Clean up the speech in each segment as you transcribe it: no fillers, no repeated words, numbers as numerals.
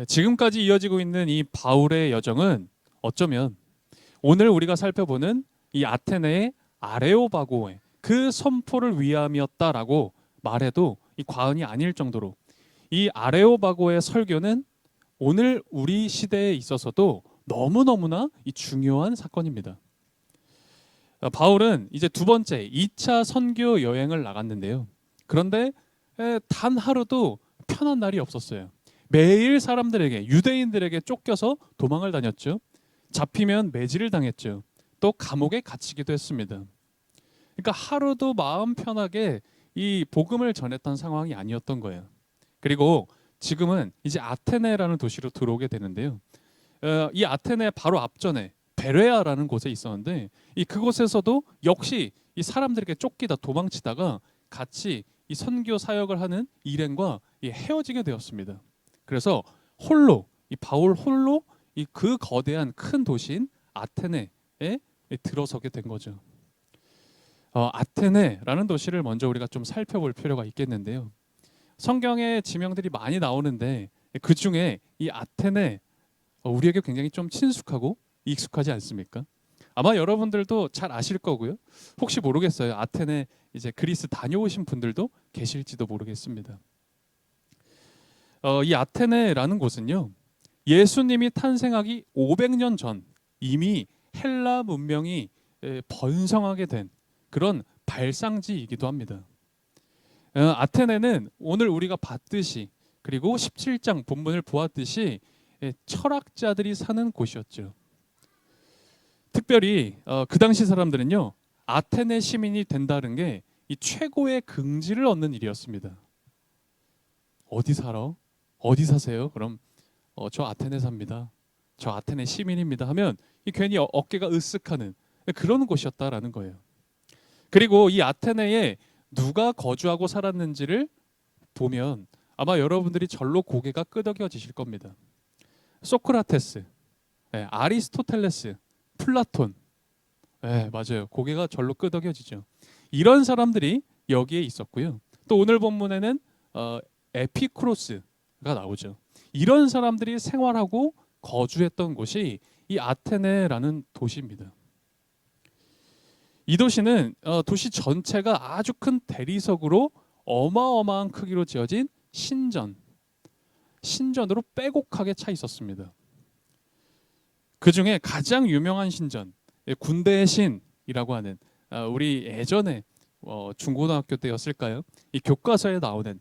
지금까지 이어지고 있는 이 바울의 여정은 어쩌면 오늘 우리가 살펴보는 이 아테네의 아레오바고의 그 선포를 위함이었다라고 말해도 이 과언이 아닐 정도로 이 아레오바고의 설교는 오늘 우리 시대에 있어서도 너무너무나 이 중요한 사건입니다. 바울은 이제 두 번째 2차 선교 여행을 나갔는데요. 그런데 단 하루도 편한 날이 없었어요. 매일 사람들에게 유대인들에게 쫓겨서 도망을 다녔죠. 잡히면 매질을 당했죠. 또 감옥에 갇히기도 했습니다. 그러니까 하루도 마음 편하게 이 복음을 전했던 상황이 아니었던 거예요. 그리고 지금은 이제 아테네라는 도시로 들어오게 되는데요. 이 아테네 바로 앞전에 베레아라는 곳에 있었는데 이 그곳에서도 역시 이 사람들에게 쫓기다 도망치다가 같이 이 선교 사역을 하는 일행과 헤어지게 되었습니다. 그래서 홀로 이 바울 홀로 이 그 거대한 큰 도시인 아테네에 들어서게 된 거죠. 아테네라는 도시를 먼저 우리가 좀 살펴볼 필요가 있겠는데요. 성경에 지명들이 많이 나오는데 그 중에 이 아테네 우리에게 굉장히 좀 친숙하고 익숙하지 않습니까? 아마 여러분들도 잘 아실 거고요. 혹시 모르겠어요. 아테네 이제 그리스 다녀오신 분들도 계실지도 모르겠습니다. 이 아테네라는 곳은요. 예수님이 탄생하기 500년 전 이미 헬라 문명이 번성하게 된 그런 발상지이기도 합니다. 아테네는 오늘 우리가 봤듯이 그리고 17장 본문을 보았듯이 철학자들이 사는 곳이었죠. 특별히 그 당시 사람들은요. 아테네 시민이 된다는 게 이 최고의 긍지를 얻는 일이었습니다. 어디 살아? 어디 사세요? 그럼 저 아테네 삽니다. 저 아테네 시민입니다 하면 괜히 어깨가 으쓱하는 그런 곳이었다라는 거예요. 그리고 이 아테네에 누가 거주하고 살았는지를 보면 아마 여러분들이 절로 고개가 끄덕여지실 겁니다. 소크라테스, 아리스토텔레스, 플라톤, 맞아요. 고개가 절로 끄덕여지죠. 이런 사람들이 여기에 있었고요. 또 오늘 본문에는 에피쿠로스가 나오죠. 이런 사람들이 생활하고 거주했던 곳이 이 아테네라는 도시입니다. 이 도시는 도시 전체가 아주 큰 대리석으로 어마어마한 크기로 지어진 신전으로 빼곡하게 차 있었습니다. 그 중에 가장 유명한 신전, 군대의 신이라고 하는 우리 예전에 중고등학교 때였을까요? 이 교과서에 나오는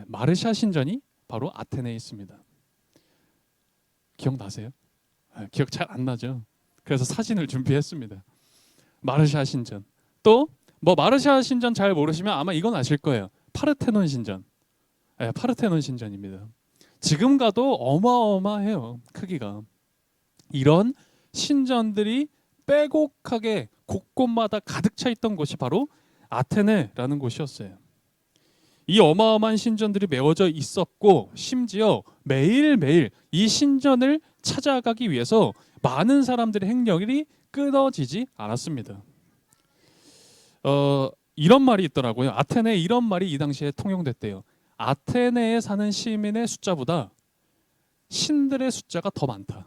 마르샤 신전이 바로 아테네에 있습니다. 기억나세요? 기억 잘 안 나죠? 그래서 사진을 준비했습니다. 마르샤 신전. 또 뭐 마르샤 신전 잘 모르시면 아마 이건 아실 거예요. 파르테논 신전. 파르테논 신전입니다. 지금 가도 어마어마해요. 크기가. 이런 신전들이 빼곡하게 곳곳마다 가득 차 있던 곳이 바로 아테네라는 곳이었어요. 이 어마어마한 신전들이 메워져 있었고 심지어 매일매일 이 신전을 찾아가기 위해서 많은 사람들의 행렬이 끊어지지 않았습니다. 이런 말이 있더라고요. 아테네에 이런 말이 이 당시에 통용됐대요. 아테네에 사는 시민의 숫자보다 신들의 숫자가 더 많다.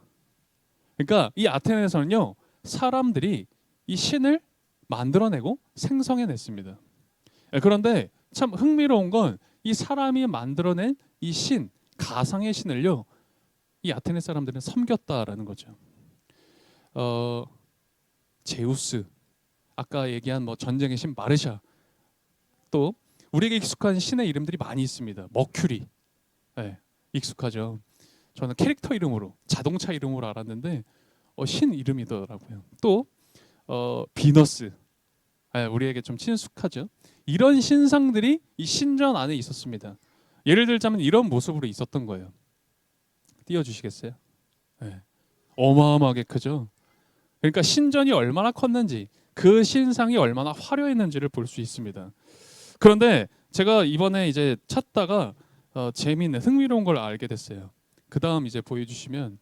그러니까 이 아테네에서는요. 사람들이 이 신을 만들어내고 생성해냈습니다. 그런데 참 흥미로운 건 이 사람이 만들어낸 이 신, 가상의 신을요. 이 아테네 사람들은 섬겼다라는 거죠. 제우스, 아까 얘기한 뭐 전쟁의 신 마르샤, 또 우리에게 익숙한 신의 이름들이 많이 있습니다. 머큐리, 익숙하죠. 저는 캐릭터 이름으로, 자동차 이름으로 알았는데 신 이름이더라고요. 또 비너스, 우리에게 좀 친숙하죠. 이런 신상들이 이 신전 안에 있었습니다. 예를 들자면 이런 모습으로 있었던 거예요. 띄워주시겠어요? 어마어마하게 크죠. 그러니까 신전이 얼마나 컸는지 그 신상이 얼마나 화려했는지를 볼 수 있습니다. 그런데 제가 이번에 이제 찾다가 재미있는 흥미로운 걸 알게 됐어요. 그 다음 이제 보여주시면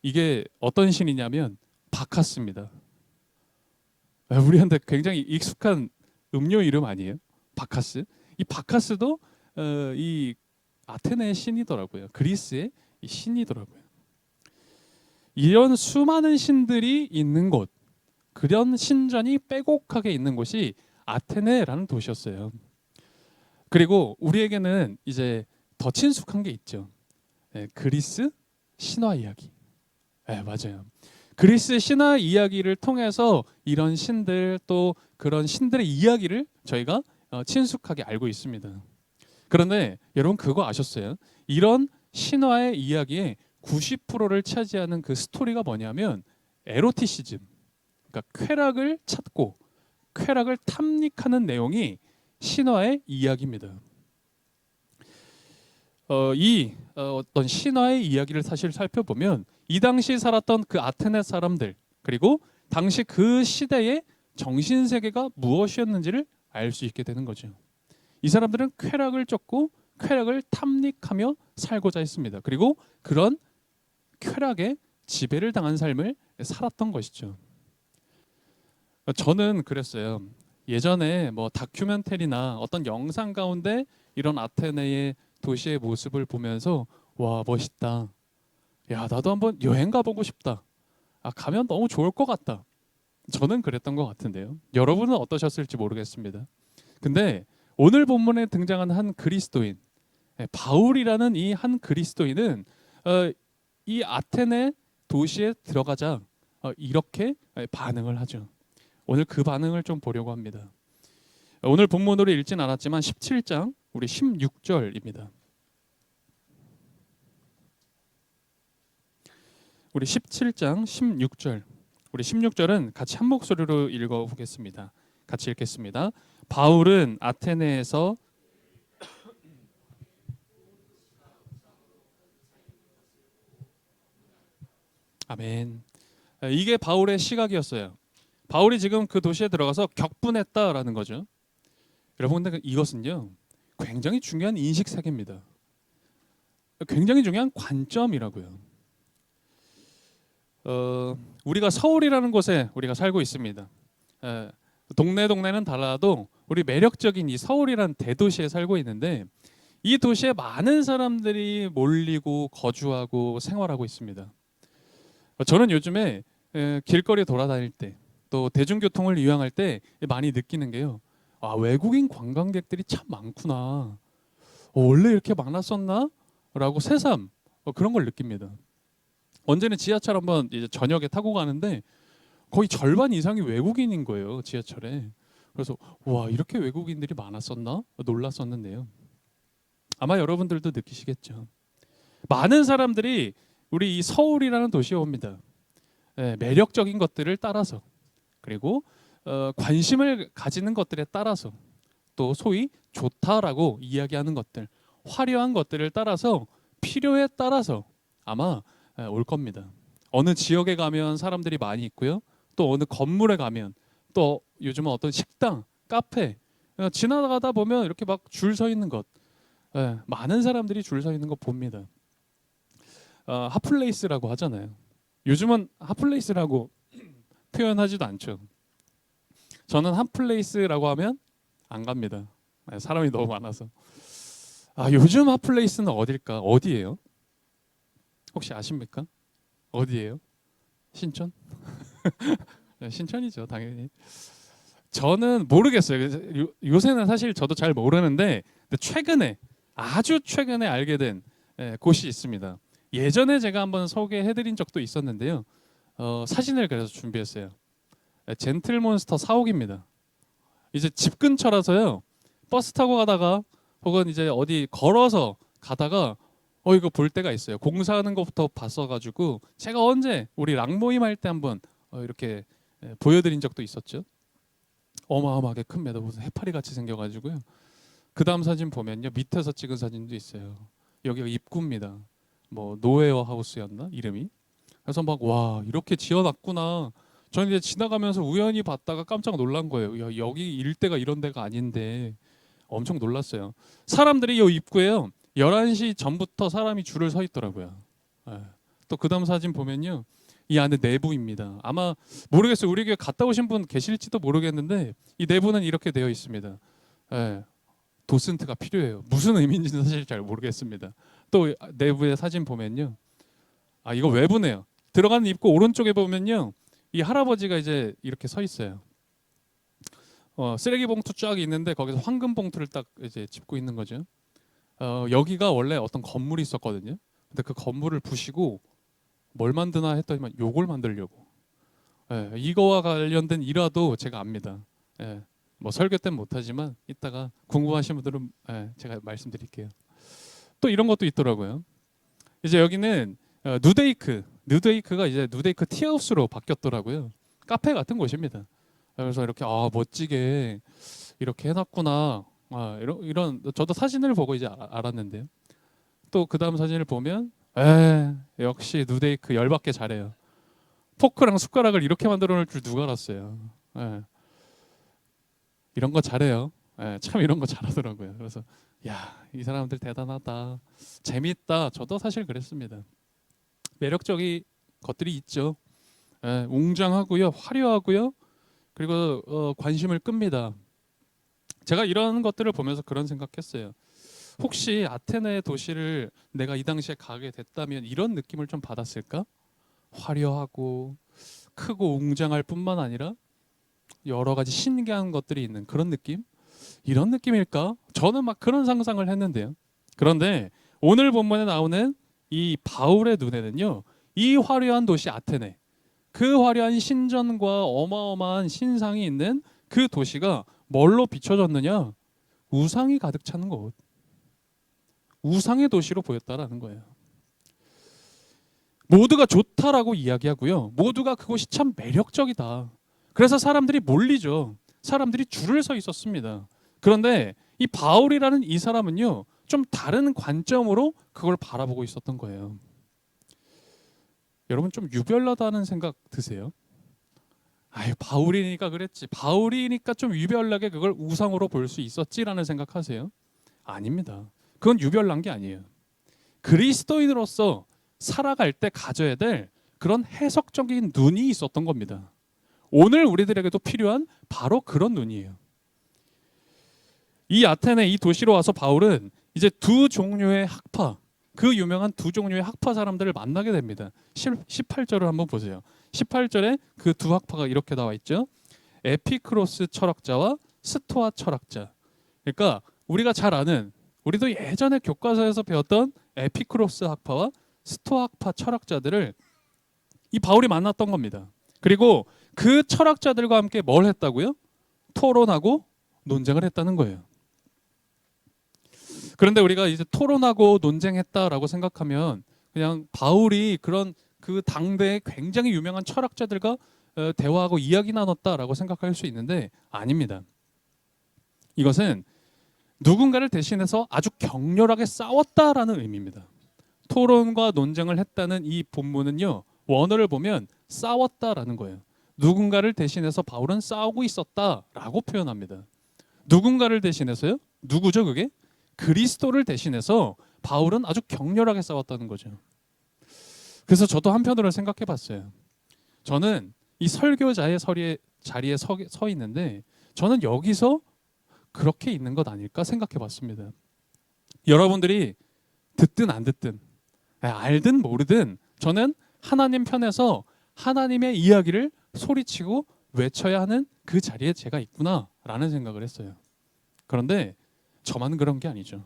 이게 어떤 신이냐면 바카스입니다. 우리한테 굉장히 익숙한 음료 이름 아니에요? 바카스. 이 바카스도 이 아테네의 신이더라고요. 그리스의 이 신이더라고요. 이런 수많은 신들이 있는 곳, 그런 신전이 빼곡하게 있는 곳이 아테네라는 도시였어요. 그리고 우리에게는 이제 더 친숙한 게 있죠. 그리스 신화 이야기. 맞아요. 그리스 신화 이야기를 통해서 이런 신들 또 그런 신들의 이야기를 저희가 친숙하게 알고 있습니다. 그런데 여러분 그거 아셨어요? 이런 신화의 이야기의 90%를 차지하는 그 스토리가 뭐냐면 에로티시즘. 그러니까 쾌락을 찾고 쾌락을 탐닉하는 내용이 신화의 이야기입니다. 어떤 신화의 이야기를 사실 살펴보면 이 당시 살았던 그 아테네 사람들 그리고 당시 그 시대의 정신 세계가 무엇이었는지를 알 수 있게 되는 거죠. 이 사람들은 쾌락을 쫓고 쾌락을 탐닉하며 살고자 했습니다. 그리고 그런 쾌락에 지배를 당한 삶을 살았던 것이죠. 저는 그랬어요. 예전에 뭐 다큐멘터리나 어떤 영상 가운데 이런 아테네의 도시의 모습을 보면서 와 멋있다. 야 나도 한번 여행 가보고 싶다. 가면 너무 좋을 것 같다. 저는 그랬던 것 같은데요. 여러분은 어떠셨을지 모르겠습니다. 근데 오늘 본문에 등장한 한 그리스도인 바울이라는 이 한 그리스도인은 이 아테네 도시에 들어가자 이렇게 반응을 하죠. 오늘 그 반응을 좀 보려고 합니다. 오늘 본문으로 읽진 않았지만 17장 우리 16절입니다. 우리 17장 16절. 우리 16절은 같이 한 목소리로 읽어 보겠습니다. 같이 읽겠습니다. 바울은 아테네에서 아멘. 이게 바울의 시각이었어요. 바울이 지금 그 도시에 들어가서 격분했다라는 거죠. 여러분 근데 이것은요 굉장히 중요한 인식 세계입니다. 굉장히 중요한 관점이라고요. 우리가 서울이라는 곳에 우리가 살고 있습니다. 동네는 달라도 우리 매력적인 이 서울이라는 대도시에 살고 있는데 이 도시에 많은 사람들이 몰리고 거주하고 생활하고 있습니다. 저는 요즘에 길거리 돌아다닐 때 또 대중교통을 이용할 때 많이 느끼는 게요. 외국인 관광객들이 참 많구나. 원래 이렇게 많았었나? 라고 새삼 그런 걸 느낍니다. 언제는 지하철 한번 이제 저녁에 타고 가는데 거의 절반 이상이 외국인인 거예요. 지하철에. 그래서 와 이렇게 외국인들이 많았었나? 놀랐었는데요. 아마 여러분들도 느끼시겠죠. 많은 사람들이 우리 이 서울이라는 도시에 옵니다. 매력적인 것들을 따라서 그리고 관심을 가지는 것들에 따라서 또 소위 좋다라고 이야기하는 것들 화려한 것들을 따라서 필요에 따라서 아마 올 겁니다. 어느 지역에 가면 사람들이 많이 있고요. 또 어느 건물에 가면 또 요즘은 어떤 식당, 카페 지나가다 보면 이렇게 막 줄 서 있는 것 많은 사람들이 줄 서 있는 거 봅니다. 핫플레이스라고 하잖아요. 요즘은 핫플레이스라고 표현하지도 않죠. 저는 핫플레이스라고 하면 안 갑니다. 사람이 너무 많아서. 요즘 핫플레이스는 어딜까? 어디예요? 혹시 아십니까? 어디예요? 신촌? 신촌이죠, 당연히. 저는 모르겠어요. 요새는 사실 저도 잘 모르는데 최근에 아주 최근에 알게 된 곳이 있습니다. 예전에 제가 한번 소개해드린 적도 있었는데요. 사진을 그래서 준비했어요. 젠틀몬스터 사옥입니다. 이제 집 근처라서요. 버스 타고 가다가 혹은 이제 어디 걸어서 가다가 이거 볼 때가 있어요. 공사하는 것부터 봤어가지고 제가 언제 우리 락모임 할 때 한번 이렇게 보여드린 적도 있었죠. 어마어마하게 큰 매도 무슨 해파리 같이 생겨가지고요. 그 다음 사진 보면요 밑에서 찍은 사진도 있어요. 여기가 입구입니다. 뭐 노웨어 하우스였나 이름이. 그래서 막 와 이렇게 지어놨구나. 저는 이제 지나가면서 우연히 봤다가 깜짝 놀란 거예요. 야, 여기 일대가 이런 데가 아닌데 엄청 놀랐어요. 사람들이 이 입구에요. 11시 전부터 사람이 줄을 서 있더라고요. 또 그다음 사진 보면요. 이 안에 내부입니다. 아마 모르겠어요. 우리 교회 갔다 오신 분 계실지도 모르겠는데 이 내부는 이렇게 되어 있습니다. 도슨트가 필요해요. 무슨 의미인지는 사실 잘 모르겠습니다. 또 내부의 사진 보면요. 아, 이거 외부네요. 들어가는 입구 오른쪽에 보면요. 이 할아버지가 이제 이렇게 서 있어요. 쓰레기 봉투 쫙 있는데 거기서 황금 봉투를 딱 이제 짚고 있는 거죠. 여기가 원래 어떤 건물이 있었거든요. 근데 그 건물을 부시고 뭘 만드나 했더니만 요걸 만들려고. 예, 이거와 관련된 일화도 제가 압니다. 예, 뭐 설교 때는 못하지만 이따가 궁금하신 분들은 제가 말씀드릴게요. 또 이런 것도 있더라고요. 이제 여기는 누데이크가 이제 누데이크 티하우스로 바뀌었더라고요. 카페 같은 곳입니다. 그래서 이렇게 멋지게 이렇게 해놨구나. 이런 저도 사진을 보고 이제 알았는데요. 또 그 다음 사진을 보면 역시 누데이크 열받게 잘해요. 포크랑 숟가락을 이렇게 만들어 놓을 줄 누가 알았어요. 이런 거 잘해요. 참 이런 거 잘하더라고요. 그래서 이 사람들 대단하다. 재밌다. 저도 사실 그랬습니다. 매력적인 것들이 있죠. 웅장하고요. 화려하고요. 그리고 관심을 끕니다. 제가 이런 것들을 보면서 그런 생각했어요. 혹시 아테네 도시를 내가 이 당시에 가게 됐다면 이런 느낌을 좀 받았을까? 화려하고 크고 웅장할 뿐만 아니라 여러 가지 신기한 것들이 있는 그런 느낌? 이런 느낌일까? 저는 막 그런 상상을 했는데요. 그런데 오늘 본문에 나오는 이 바울의 눈에는요, 이 화려한 도시 아테네, 그 화려한 신전과 어마어마한 신상이 있는 그 도시가 뭘로 비춰졌느냐? 우상이 가득 차는 곳. 우상의 도시로 보였다라는 거예요. 모두가 좋다라고 이야기하고요. 모두가 그곳이 참 매력적이다. 그래서 사람들이 몰리죠. 사람들이 줄을 서 있었습니다. 그런데 이 바울이라는 이 사람은요, 좀 다른 관점으로 그걸 바라보고 있었던 거예요. 여러분 좀 유별나다는 생각 드세요? 바울이니까 그랬지. 바울이니까 좀 유별나게 그걸 우상으로 볼 수 있었지라는 생각하세요? 아닙니다. 그건 유별난 게 아니에요. 그리스도인으로서 살아갈 때 가져야 될 그런 해석적인 눈이 있었던 겁니다. 오늘 우리들에게도 필요한 바로 그런 눈이에요. 이 아테네 이 도시로 와서 바울은 이제 두 종류의 학파, 그 유명한 두 종류의 학파 사람들을 만나게 됩니다. 18절을 한번 보세요. 18절에 그 두 학파가 이렇게 나와 있죠. 에피크로스 철학자와 스토아 철학자. 그러니까 우리가 잘 아는, 우리도 예전에 교과서에서 배웠던 에피크로스 학파와 스토아 학파 철학자들을 이 바울이 만났던 겁니다. 그리고 그 철학자들과 함께 뭘 했다고요? 토론하고 논쟁을 했다는 거예요. 그런데 우리가 이제 토론하고 논쟁했다라고 생각하면 그냥 바울이 그런 그 당대의 굉장히 유명한 철학자들과 대화하고 이야기 나눴다라고 생각할 수 있는데 아닙니다. 이것은 누군가를 대신해서 아주 격렬하게 싸웠다라는 의미입니다. 토론과 논쟁을 했다는 이 본문은요, 원어를 보면 싸웠다라는 거예요. 누군가를 대신해서 바울은 싸우고 있었다라고 표현합니다. 누군가를 대신해서요? 누구죠 그게? 그리스도를 대신해서 바울은 아주 격렬하게 싸웠다는 거죠. 그래서 저도 한편으로 생각해 봤어요. 저는 이 설교자의 자리에 서 있는데 저는 여기서 그렇게 있는 것 아닐까 생각해 봤습니다. 여러분들이 듣든 안 듣든 알든 모르든 저는 하나님 편에서 하나님의 이야기를 소리치고 외쳐야 하는 그 자리에 제가 있구나라는 생각을 했어요. 그런데 저만 그런 게 아니죠.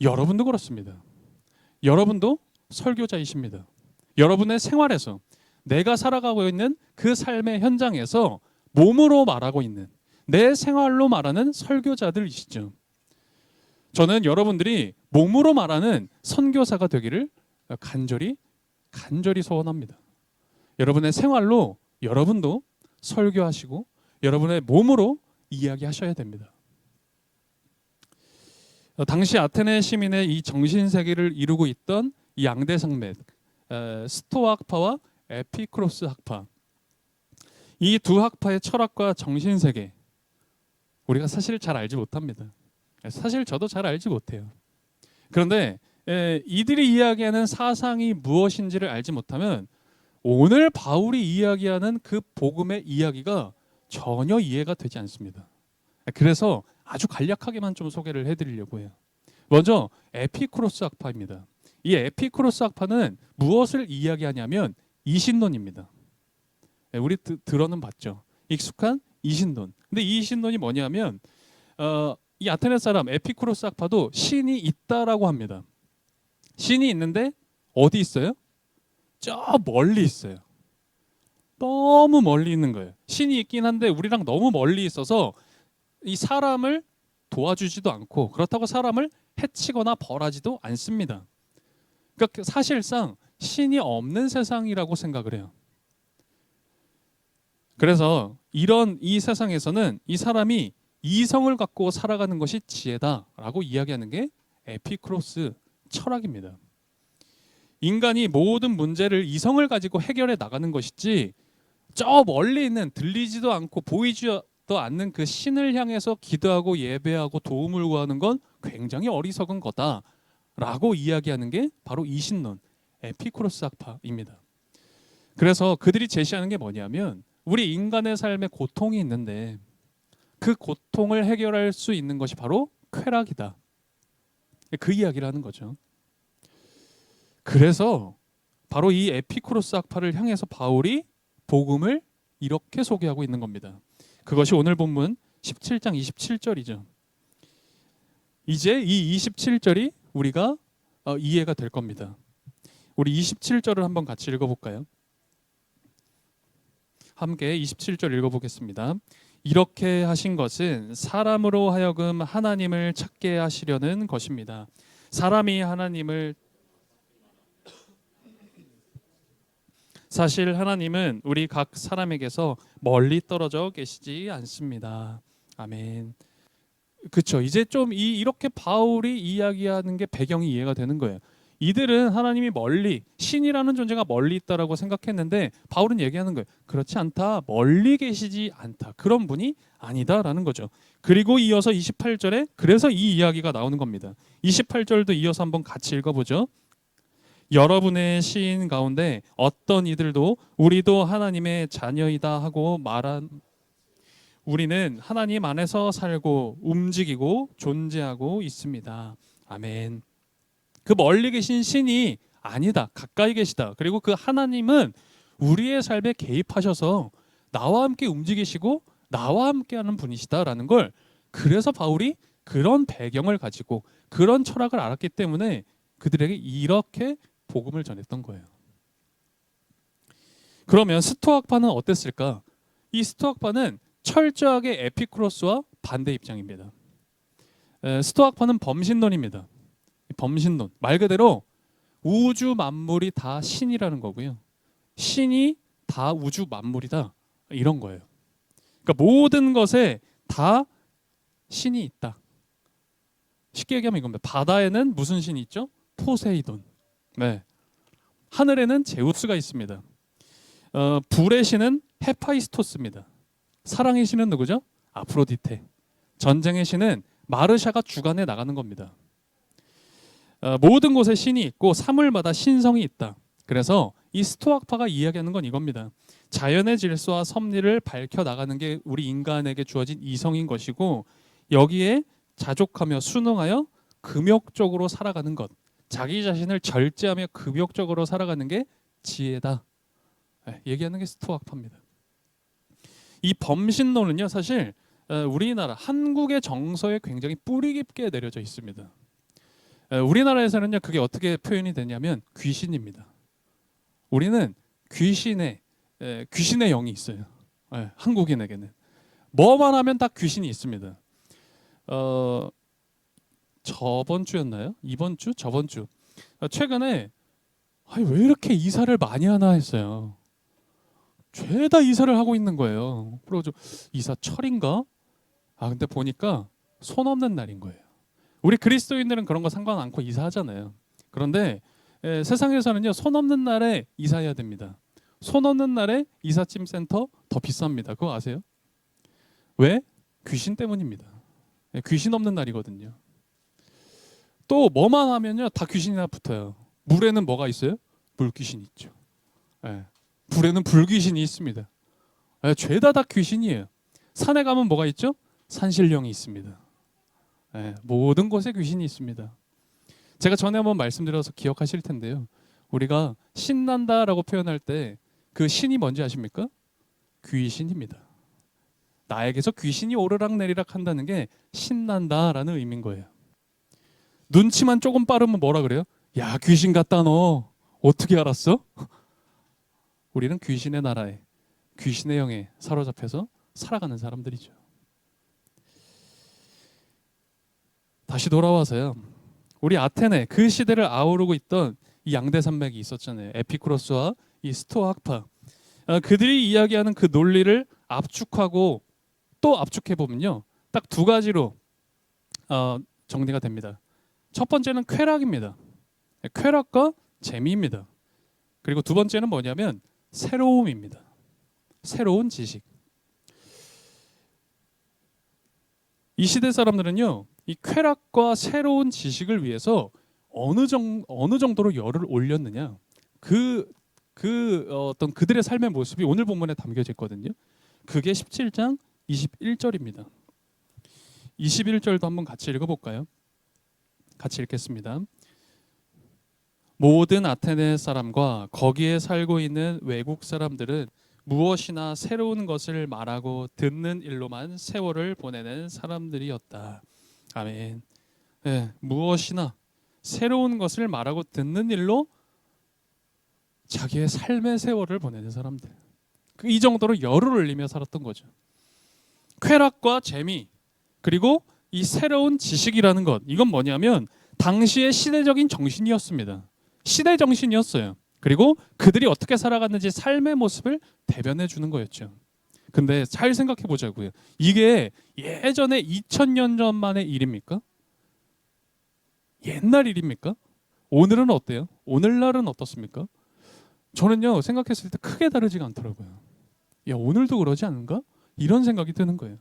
여러분도 그렇습니다. 여러분도 설교자이십니다. 여러분의 생활에서 내가 살아가고 있는 그 삶의 현장에서 몸으로 말하고 있는 내 생활로 말하는 설교자들이시죠. 저는 여러분들이 몸으로 말하는 선교사가 되기를 간절히 소원합니다. 여러분의 생활로 여러분도 설교하시고 여러분의 몸으로 이야기하셔야 됩니다. 당시 아테네 시민의 이 정신세계를 이루고 있던 이 양대산맥 스토아 학파와 에피크로스 학파, 이 두 학파의 철학과 정신세계 우리가 사실 잘 알지 못합니다. 사실 저도 잘 알지 못해요. 그런데 이들이 이야기하는 사상이 무엇인지를 알지 못하면 오늘 바울이 이야기하는 그 복음의 이야기가 전혀 이해가 되지 않습니다. 그래서 아주 간략하게만 좀 소개를 해드리려고 해요. 먼저 에피쿠로스 학파입니다. 이 에피쿠로스 학파는 무엇을 이야기하냐면 이신론입니다. 우리 들어는 봤죠. 익숙한 이신론. 근데 이 이신론이 뭐냐면 이 아테네 사람 에피쿠로스 학파도 신이 있다라고 합니다. 신이 있는데 어디 있어요? 저 멀리 있어요. 너무 멀리 있는 거예요. 신이 있긴 한데 우리랑 너무 멀리 있어서 이 사람을 도와주지도 않고 그렇다고 사람을 해치거나 벌하지도 않습니다. 그러니까 사실상 신이 없는 세상이라고 생각을 해요. 그래서 이 세상에서는 이 사람이 이성을 갖고 살아가는 것이 지혜다라고 이야기하는 게 에피쿠로스 철학입니다. 인간이 모든 문제를 이성을 가지고 해결해 나가는 것이지 저 멀리 있는 들리지도 않고 보이지도 않는 그 신을 향해서 기도하고 예배하고 도움을 구하는 건 굉장히 어리석은 거다라고 이야기하는 게 바로 이신론 에피쿠로스 학파입니다. 그래서 그들이 제시하는 게 뭐냐면 우리 인간의 삶에 고통이 있는데 그 고통을 해결할 수 있는 것이 바로 쾌락이다. 그 이야기를 하는 거죠. 그래서 바로 이 에피쿠로스 학파를 향해서 바울이 복음을 이렇게 소개하고 있는 겁니다. 그것이 오늘 본문 17장 27절이죠. 이제 이 27절이 우리가 이해가 될 겁니다. 우리 27절을 한번 같이 읽어볼까요? 함께 27절 읽어보겠습니다. 이렇게 하신 것은 사람으로 하여금 하나님을 찾게 하시려는 것입니다. 사람이 하나님을 사실 하나님은 우리 각 사람에게서 멀리 떨어져 계시지 않습니다. 아멘. 그렇죠. 이제 좀 이렇게 바울이 이야기하는 게 배경이 이해가 되는 거예요. 이들은 하나님이 멀리 신이라는 존재가 멀리 있다라고 생각했는데 바울은 얘기하는 거예요. 그렇지 않다. 멀리 계시지 않다. 그런 분이 아니다라는 거죠. 그리고 이어서 28절에 그래서 이 이야기가 나오는 겁니다. 28절도 이어서 한번 같이 읽어보죠. 여러분의 시인 가운데 어떤 이들도 우리도 하나님의 자녀이다 하고 말한 우리는 하나님 안에서 살고 움직이고 존재하고 있습니다. 아멘. 그 멀리 계신 신이 아니다. 가까이 계시다. 그리고 그 하나님은 우리의 삶에 개입하셔서 나와 함께 움직이시고 나와 함께하는 분이시다라는 걸 그래서 바울이 그런 배경을 가지고 그런 철학을 알았기 때문에 그들에게 이렇게 복음을 전했던 거예요. 그러면 스토아파는 어땠을까? 이 스토아파는 철저하게 에피쿠로스와 반대 입장입니다. 스토아파는 범신론입니다. 범신론 말 그대로 우주 만물이 다 신이라는 거고요. 신이 다 우주 만물이다 이런 거예요. 그러니까 모든 것에 다 신이 있다. 쉽게 얘기하면 이겁니다. 바다에는 무슨 신이 있죠? 포세이돈. 네. 하늘에는 제우스가 있습니다. 불의 신은 헤파이스토스입니다. 사랑의 신은 누구죠? 아프로디테. 전쟁의 신은 마르샤가 주관해 나가는 겁니다. 모든 곳에 신이 있고 사물마다 신성이 있다. 그래서 이 스토아파가 이야기하는 건 이겁니다. 자연의 질서와 섭리를 밝혀 나가는 게 우리 인간에게 주어진 이성인 것이고 여기에 자족하며 순응하여 금욕적으로 살아가는 것. 자기 자신을 절제하며 금욕적으로 살아가는 게 지혜다. 얘기하는 게 스토아파입니다. 이 범신론은요 사실 우리나라 한국의 정서에 굉장히 뿌리 깊게 내려져 있습니다. 우리나라에서는요 그게 어떻게 표현이 되냐면 귀신입니다. 우리는 귀신의 영이 있어요. 한국인에게는 뭐만 하면 다 귀신이 있습니다. 저번 주였나요? 이번 주? 저번 주 최근에 왜 이렇게 이사를 많이 하나 했어요. 죄다 이사를 하고 있는 거예요. 그리고 이사철인가? 근데 보니까 손 없는 날인 거예요. 우리 그리스도인들은 그런 거 상관 않고 이사하잖아요. 그런데 세상에서는요 손 없는 날에 이사해야 됩니다. 손 없는 날에 이삿짐 센터 더 비쌉니다. 그거 아세요? 왜? 귀신 때문입니다. 귀신 없는 날이거든요. 또 뭐만 하면요 다 귀신이나 붙어요. 물에는 뭐가 있어요? 물귀신이 있죠. 불에는 불귀신이 있습니다. 죄다 다 귀신이에요. 산에 가면 뭐가 있죠? 산신령이 있습니다. 모든 곳에 귀신이 있습니다. 제가 전에 한번 말씀드려서 기억하실 텐데요. 우리가 신난다라고 표현할 때 그 신이 뭔지 아십니까? 귀신입니다. 나에게서 귀신이 오르락내리락 한다는 게 신난다라는 의미인 거예요. 눈치만 조금 빠르면 뭐라 그래요? 야, 귀신 같다 너. 어떻게 알았어? 우리는 귀신의 나라에, 귀신의 영에 사로잡혀서 살아가는 사람들이죠. 다시 돌아와서요. 우리 아테네 그 시대를 아우르고 있던 이 양대 산맥이 있었잖아요. 에피쿠로스와 이 스토아 학파. 그들이 이야기하는 그 논리를 압축하고 또 압축해 보면요, 딱 두 가지로 정리가 됩니다. 첫 번째는 쾌락입니다. 쾌락과 재미입니다. 그리고 두 번째는 뭐냐면 새로움입니다. 새로운 지식. 이 시대 사람들은요, 이 쾌락과 새로운 지식을 위해서 어느 정도로 열을 올렸느냐, 어떤 그들의 삶의 모습이 오늘 본문에 담겨져 있거든요. 그게 17장 21절입니다. 21절도 한번 같이 읽어볼까요? 같이 읽겠습니다. 모든 아테네 사람과 거기에 살고 있는 외국 사람들은 무엇이나 새로운 것을 말하고 듣는 일로만 세월을 보내는 사람들이었다. 아멘. 무엇이나 새로운 것을 말하고 듣는 일로 자기의 삶의 세월을 보내는 사람들. 이 정도로 열을 올리며 살았던 거죠. 쾌락과 재미, 그리고 이 새로운 지식이라는 것, 이건 뭐냐면 당시의 시대적인 정신이었습니다. 시대 정신이었어요. 그리고 그들이 어떻게 살아갔는지 삶의 모습을 대변해 주는 거였죠. 근데 잘 생각해 보자고요. 이게 예전에 2000년 전만의 일입니까? 옛날 일입니까? 오늘은 어때요? 오늘날은 어떻습니까? 저는요, 생각했을 때 크게 다르지가 않더라고요. 야, 오늘도 그러지 않은가? 이런 생각이 드는 거예요.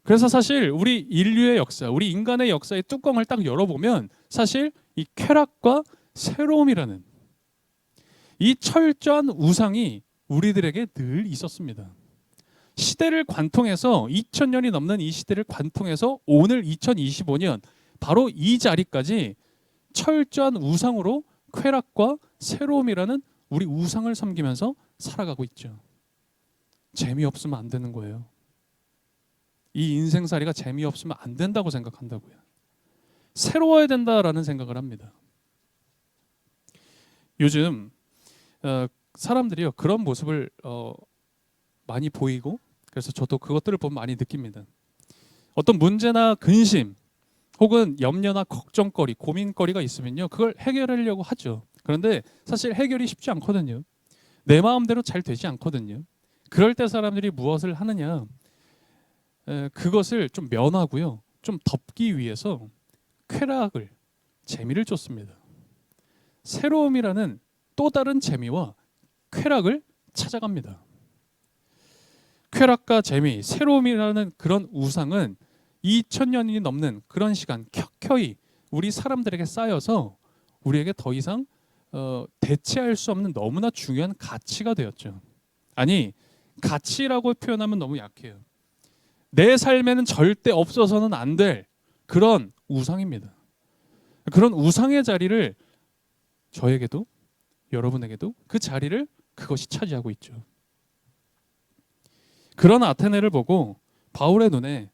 그래서 사실 우리 인류의 역사, 우리 인간의 역사의 뚜껑을 딱 열어보면 사실 이 쾌락과 새로움이라는 이 철저한 우상이 우리들에게 늘 있었습니다. 시대를 관통해서 2000년이 넘는 이 시대를 관통해서 오늘 2025년 바로 이 자리까지 철저한 우상으로 쾌락과 새로움이라는 우리 우상을 섬기면서 살아가고 있죠. 재미없으면 안 되는 거예요. 이 인생살이가 재미없으면 안 된다고 생각한다고요. 새로워야 된다라는 생각을 합니다. 요즘 사람들이요, 그런 모습을 많이 보이고, 그래서 저도 그것들을 보면 많이 느낍니다. 어떤 문제나 근심 혹은 염려나 걱정거리, 고민거리가 있으면요, 그걸 해결하려고 하죠. 그런데 사실 해결이 쉽지 않거든요. 내 마음대로 잘 되지 않거든요. 그럴 때 사람들이 무엇을 하느냐, 그것을 좀 면하고요, 좀 덮기 위해서 쾌락을, 재미를 쫓습니다. 새로움이라는 또 다른 재미와 쾌락을 찾아갑니다. 쾌락과 재미, 새로움이라는 그런 우상은 2000년이 넘는 그런 시간 켜켜이 우리 사람들에게 쌓여서 우리에게 더 이상 대체할 수 없는 너무나 중요한 가치가 되었죠. 아니, 가치라고 표현하면 너무 약해요. 내 삶에는 절대 없어서는 안 될 그런 우상입니다. 그런 우상의 자리를 저에게도 여러분에게도 그 자리를 그것이 차지하고 있죠. 그런 아테네를 보고 바울의 눈에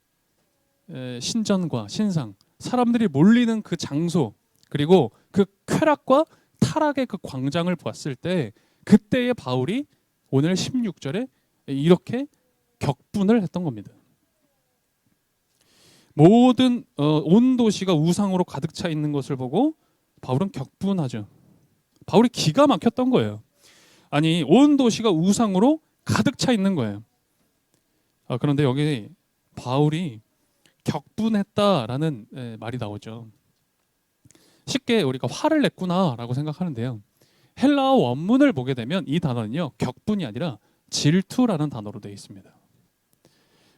신전과 신상, 사람들이 몰리는 그 장소, 그리고 그 쾌락과 타락의 그 광장을 봤을 때 그때의 바울이 오늘 16절에 이렇게 격분을 했던 겁니다. 모든 온 도시가 우상으로 가득 차 있는 것을 보고 바울은 격분하죠. 바울이 기가 막혔던 거예요. 아니, 온 도시가 우상으로 가득 차 있는 거예요. 그런데 여기 바울이 격분했다라는 말이 나오죠. 쉽게 우리가 화를 냈구나라고 생각하는데요. 헬라어 원문을 보게 되면 이 단어는요, 격분이 아니라 질투라는 단어로 되어 있습니다.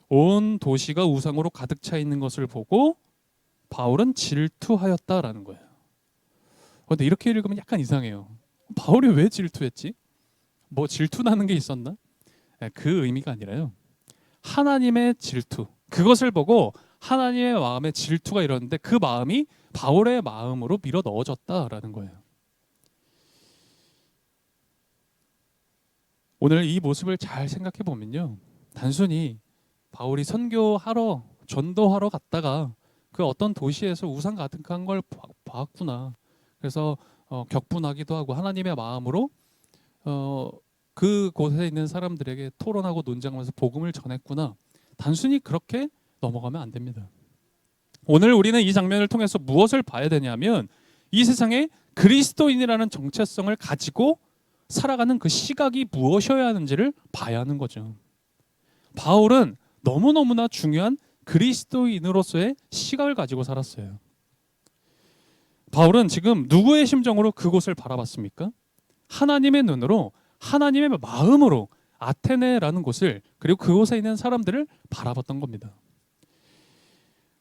온 도시가 우상으로 가득 차 있는 것을 보고 바울은 질투하였다라는 거예요. 그런데 이렇게 읽으면 약간 이상해요. 바울이 왜 질투했지? 뭐 질투나는 게 있었나? 그 의미가 아니라요, 하나님의 질투, 그것을 보고 하나님의 마음에 질투가 일었는데 그 마음이 바울의 마음으로 밀어 넣어졌다라는 거예요. 오늘 이 모습을 잘 생각해 보면요, 단순히 바울이 선교하러 전도하러 갔다가 그 어떤 도시에서 우상 가득한 걸 봤구나. 그래서 격분하기도 하고 하나님의 마음으로 그 곳에 있는 사람들에게 토론하고 논쟁하면서 복음을 전했구나. 단순히 그렇게 넘어가면 안 됩니다. 오늘 우리는 이 장면을 통해서 무엇을 봐야 되냐면 이 세상에 그리스도인이라는 정체성을 가지고 살아가는 그 시각이 무엇이어야 하는지를 봐야 하는 거죠. 바울은 너무너무나 중요한 그리스도인으로서의 시각을 가지고 살았어요. 바울은 지금 누구의 심정으로 그곳을 바라봤습니까? 하나님의 눈으로, 하나님의 마음으로 아테네라는 곳을, 그리고 그곳에 있는 사람들을 바라봤던 겁니다.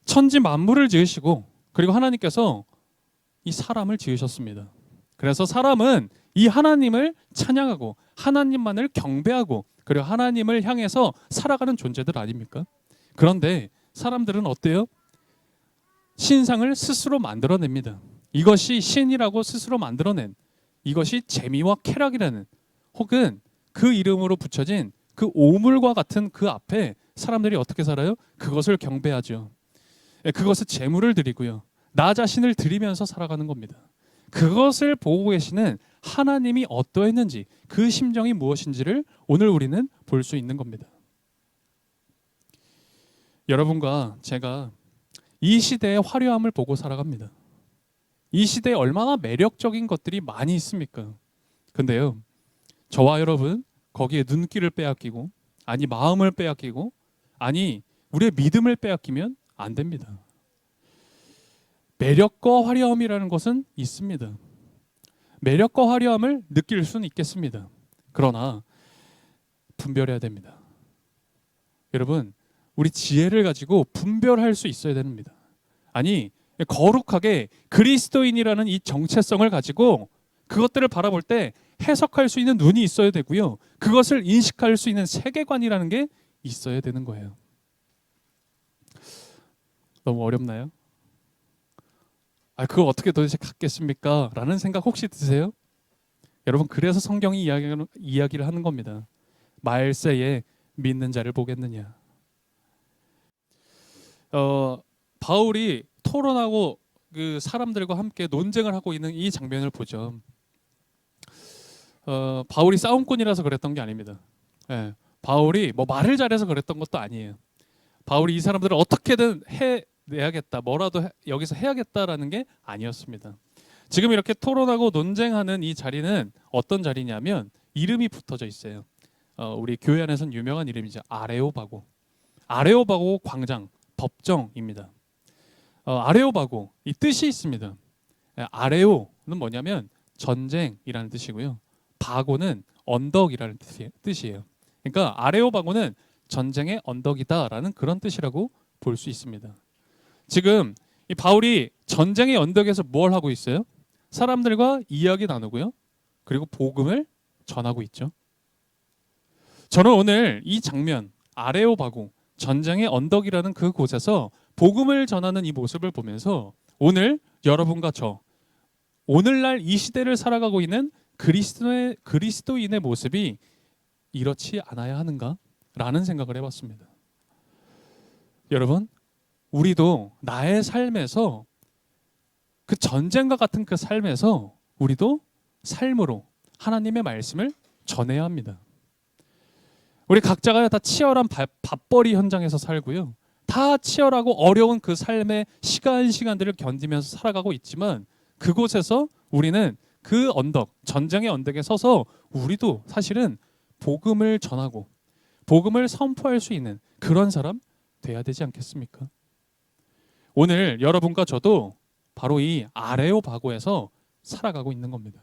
천지 만물을 지으시고 그리고 하나님께서 이 사람을 지으셨습니다. 그래서 사람은 이 하나님을 찬양하고 하나님만을 경배하고 그리고 하나님을 향해서 살아가는 존재들 아닙니까? 그런데 사람들은 어때요? 신상을 스스로 만들어냅니다. 이것이 신이라고 스스로 만들어낸, 이것이 재미와 쾌락이라는, 혹은 그 이름으로 붙여진 그 오물과 같은 그 앞에 사람들이 어떻게 살아요? 그것을 경배하죠. 그것을 제물을 드리고요, 나 자신을 드리면서 살아가는 겁니다. 그것을 보고 계시는 하나님이 어떠했는지, 그 심정이 무엇인지를 오늘 우리는 볼 수 있는 겁니다. 여러분과 제가 이 시대의 화려함을 보고 살아갑니다. 이 시대에 얼마나 매력적인 것들이 많이 있습니까? 근데요, 저와 여러분 거기에 눈길을 빼앗기고, 아니 마음을 빼앗기고, 아니 우리의 믿음을 빼앗기면 안 됩니다. 매력과 화려함이라는 것은 있습니다. 매력과 화려함을 느낄 수는 있겠습니다. 그러나 분별해야 됩니다. 여러분, 우리 지혜를 가지고 분별할 수 있어야 됩니다. 아니, 거룩하게 그리스도인이라는 이 정체성을 가지고 그것들을 바라볼 때 해석할 수 있는 눈이 있어야 되고요, 그것을 인식할 수 있는 세계관이라는 게 있어야 되는 거예요. 너무 어렵나요? 그거 어떻게 도대체 갖겠습니까? 라는 생각 혹시 드세요? 여러분, 그래서 성경이 이야기를 하는 겁니다. 말세에 믿는 자를 보겠느냐. 바울이 토론하고 그 사람들과 함께 논쟁을 하고 있는 이 장면을 보죠. 바울이 싸움꾼이라서 그랬던 게 아닙니다. 바울이 뭐 말을 잘해서 그랬던 것도 아니에요. 바울이 이 사람들을 어떻게든 해내야겠다, 뭐라도 여기서 해야겠다라는 게 아니었습니다. 지금 이렇게 토론하고 논쟁하는 이 자리는 어떤 자리냐면 이름이 붙어져 있어요. 우리 교회 안에서는 유명한 이름이죠. 아레오바고. 아레오바고 광장, 법정입니다. 아레오바고, 이 뜻이 있습니다. 아레오는 뭐냐면 전쟁이라는 뜻이고요, 바고는 언덕이라는 뜻이에요. 그러니까 아레오바고는 전쟁의 언덕이다라는 그런 뜻이라고 볼 수 있습니다. 지금 이 바울이 전쟁의 언덕에서 뭘 하고 있어요? 사람들과 이야기 나누고요, 그리고 복음을 전하고 있죠. 저는 오늘 이 장면, 아레오바고, 전쟁의 언덕이라는 그 곳에서 복음을 전하는 이 모습을 보면서 오늘 여러분과 저, 오늘날 이 시대를 살아가고 있는 그리스도인의 모습이 이렇지 않아야 하는가? 라는 생각을 해봤습니다. 여러분, 우리도 나의 삶에서, 그 전쟁과 같은 그 삶에서 우리도 삶으로 하나님의 말씀을 전해야 합니다. 우리 각자가 다 치열한 밥벌이 현장에서 살고요, 다 치열하고 어려운 그 삶의 시간들을 견디면서 살아가고 있지만 그곳에서 우리는 그 언덕, 전쟁의 언덕에 서서 우리도 사실은 복음을 전하고 복음을 선포할 수 있는 그런 사람 돼야 되지 않겠습니까? 오늘 여러분과 저도 바로 이 아레오바고에서 살아가고 있는 겁니다.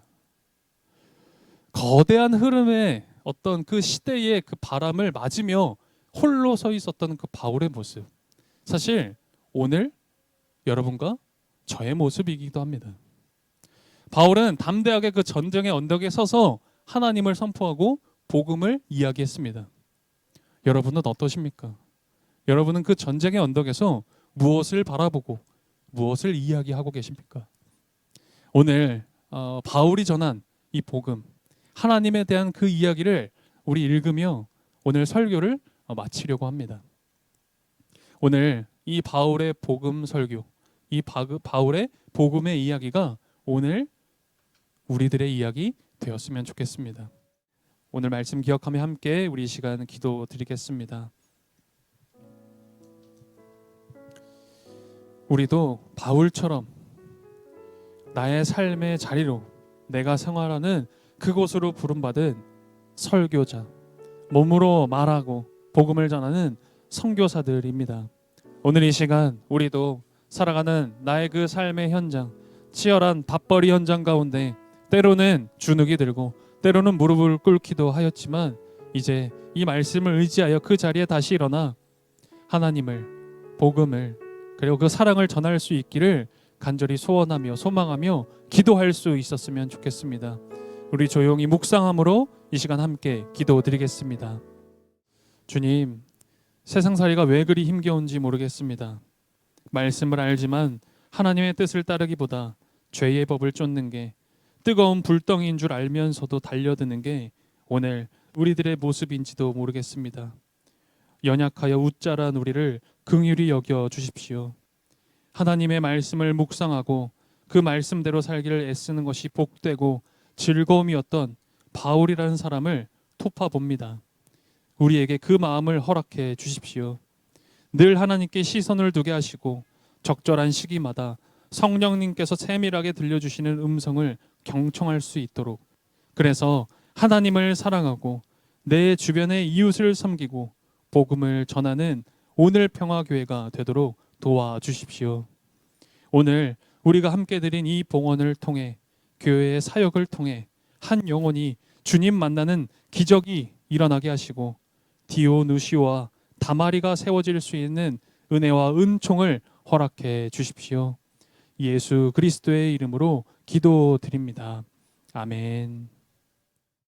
거대한 흐름의 어떤 그 시대의 그 바람을 맞으며 홀로 서 있었던 그 바울의 모습, 사실 오늘 여러분과 저의 모습이기도 합니다. 바울은 담대하게 그 전쟁의 언덕에 서서 하나님을 선포하고 복음을 이야기했습니다. 여러분은 어떠십니까? 여러분은 그 전쟁의 언덕에서 무엇을 바라보고 무엇을 이야기하고 계십니까? 오늘 바울이 전한 이 복음, 하나님에 대한 그 이야기를 우리 읽으며 오늘 설교를 마치려고 합니다. 오늘 이 바울의 복음 설교, 이 바울의 복음의 이야기가 오늘 우리들의 이야기 되었으면 좋겠습니다. 오늘 말씀 기억하며 함께 우리 시간 기도 드리겠습니다. 우리도 바울처럼 나의 삶의 자리로 내가 생활하는 그곳으로 부름받은 설교자, 몸으로 말하고 복음을 전하는 선교사들입니다. 오늘 이 시간 우리도 살아가는 나의 그 삶의 현장, 치열한 밥벌이 현장 가운데 때로는 주눅이 들고 때로는 무릎을 꿇기도 하였지만 이제 이 말씀을 의지하여 그 자리에 다시 일어나 하나님을, 복음을, 그리고 그 사랑을 전할 수 있기를 간절히 소원하며 소망하며 기도할 수 있었으면 좋겠습니다. 우리 조용히 묵상함으로 이 시간 함께 기도드리겠습니다. 주님, 세상살이가 왜 그리 힘겨운지 모르겠습니다. 말씀을 알지만 하나님의 뜻을 따르기보다 죄의 법을 쫓는 게, 뜨거운 불덩이인 줄 알면서도 달려드는 게 오늘 우리들의 모습인지도 모르겠습니다. 연약하여 웃자란 우리를 긍휼히 여겨 주십시오. 하나님의 말씀을 묵상하고 그 말씀대로 살기를 애쓰는 것이 복되고 즐거움이었던 바울이라는 사람을 토파봅니다. 우리에게 그 마음을 허락해 주십시오. 늘 하나님께 시선을 두게 하시고 적절한 시기마다 성령님께서 세밀하게 들려주시는 음성을 경청할 수 있도록, 그래서 하나님을 사랑하고 내 주변의 이웃을 섬기고 복음을 전하는 오늘 평화교회가 되도록 도와주십시오. 오늘 우리가 함께 드린 이 봉헌을 통해, 교회의 사역을 통해 한 영혼이 주님 만나는 기적이 일어나게 하시고 디오누시오와 다마리가 세워질 수 있는 은혜와 은총을 허락해 주십시오. 예수 그리스도의 이름으로 기도드립니다. 아멘.